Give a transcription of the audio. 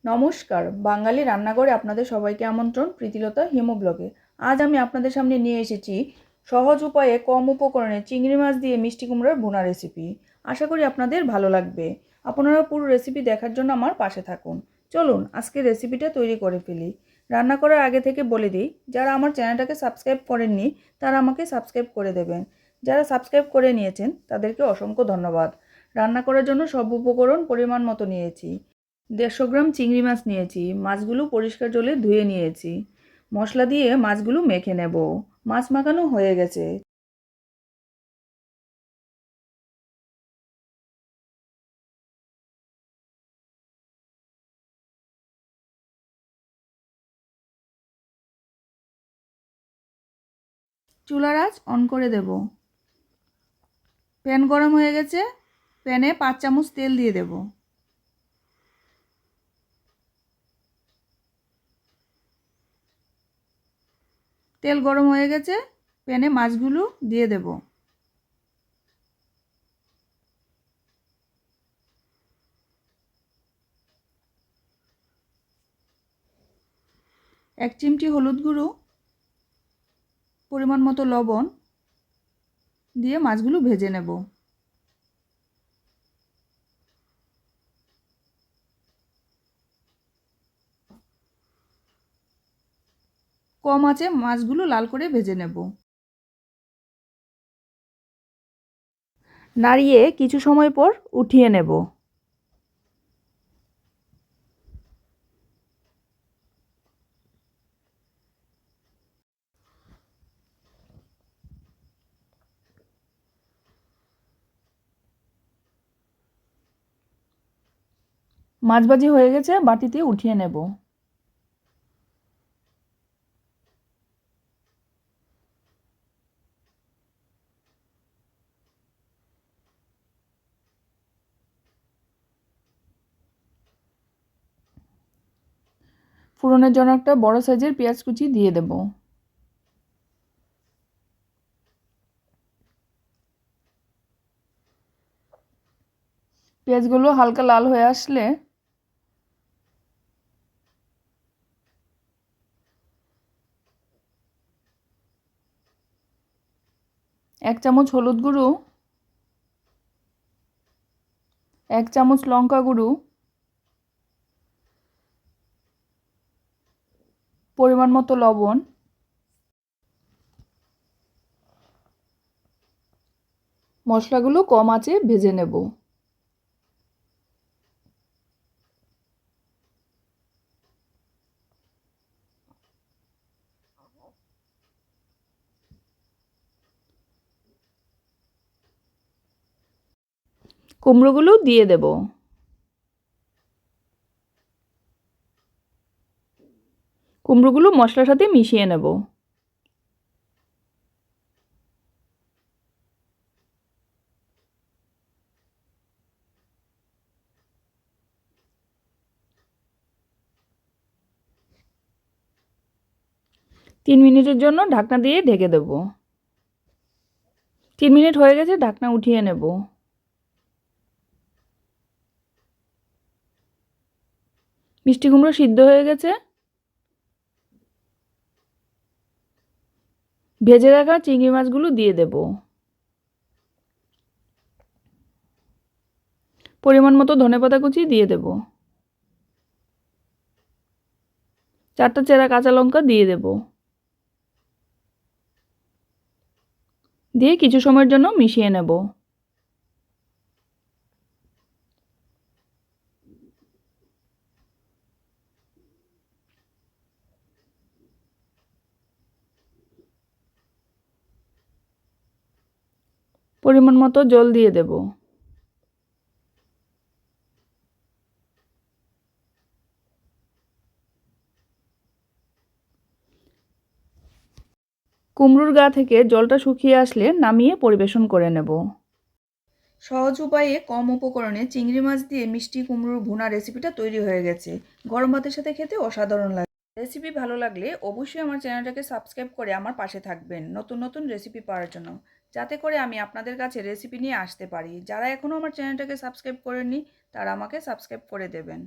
নমস্কার, বাঙালি রান্নাঘরে আপনাদের সবাইকে আমন্ত্রণ। প্রীতিলতা হিমো ব্লগে। আজ আমি আপনাদের সামনে নিয়ে এসেছি সহজ উপায়ে কম উপকরণে চিংড়ি মাছ দিয়ে মিষ্টি কুমড়োর ভুনা রেসিপি। আশা করি আপনাদের ভালো লাগবে। আপনারা পুরো রেসিপি দেখার জন্য আমার পাশে থাকুন। চলুন আজকে রেসিপিটা তৈরি করে ফেলি। রান্না করার আগে থেকে বলে দিই, যারা আমার চ্যানেলটাকে সাবস্ক্রাইব করেননি তারা আমাকে সাবস্ক্রাইব করে দেবেন। যারা সাবস্ক্রাইব করে নিয়েছেন তাদেরকে অসংখ্য ধন্যবাদ। রান্না করার জন্য সব উপকরণ পরিমাণ মতো নিয়েছি। 150 গ্রাম চিংড়ি মাছ নিয়েছি। মাছগুলো পরিষ্কার জলে ধুয়ে নিয়েছি। মশলা দিয়ে মাছগুলো মেখে নেব। মাছ মাখানো হয়ে গেছে। চুলার আঁচ অন করে দেব। প্যান গরম হয়ে গেছে। প্যানে 5 চামচ তেল দিয়ে দেব। তেল গরম হয়ে গেছে। প্যানে মাছগুলো দিয়ে দেব। এক চিমটি হলুদ গুঁড়ো, পরিমাণ মতো লবণ দিয়ে মাছগুলো ভেজে নেব। কম আঁচে মাছগুলো লাল করে ভেজে নেব। নাড়িয়ে কিছু সময় পর উঠিয়ে নেব। মাছ ভাজি হয়ে গেছে, বাটিতে উঠিয়ে নেব। ফোড়নের জন্য একটা বড় সাইজের পেঁয়াজ কুচি দিয়ে দেব। পেঁয়াজগুলো হালকা লাল হয়ে আসলে 1 চামচ হলুদ গুঁড়ো, 1 চামচ লঙ্কা গুঁড়ো, পরিমাণ মতো লবণ, মশলাগুলো কম আঁচে ভেজে নেব। কুমড়োগুলো দিয়ে দেব। কুমড়োগুলো মশলার সাথে মিশিয়ে নেব। তিন মিনিটের জন্য ঢাকনা দিয়ে ঢেকে দেব। 3 মিনিট হয়ে গেছে, ঢাকনা উঠিয়ে নেব। মিষ্টি কুমড়ো সিদ্ধ হয়ে গেছে। ভেজে রাখা চিংড়ি মাছগুলো দিয়ে দেব। পরিমাণ মতো ধনেপাতা কুচি দিয়ে দেব। 4টা চেরা কাঁচা লঙ্কা দিয়ে দেব। দিয়ে কিছু সময়ের জন্য মিশিয়ে নেব। পরিমাণ মতো জল দিয়ে দেব। কুমড়োর গা থেকে জলটা শুকিয়ে আসলে নামিয়ে পরিবেশন করে নেব। সহজ উপায়ে কম উপকরণে চিংড়ি মাছ দিয়ে মিষ্টি কুমড়োর ভুনা রেসিপিটা তৈরি হয়ে গেছে। গরম ভাতের সাথে খেতে অসাধারণ লাগে। রেসিপি ভালো লাগলে অবশ্যই আমার চ্যানেলটাকে সাবস্ক্রাইব করে আমার পাশে থাকবেন নতুন নতুন রেসিপি পাওয়ার জন্য, যাতে করে আমি আপনাদের কাছে রেসিপি নিয়ে আসতে পারি। যারা এখনও আমার চ্যানেলটাকে সাবস্ক্রাইব করেননি তারা আমাকে সাবস্ক্রাইব করে দেবেন।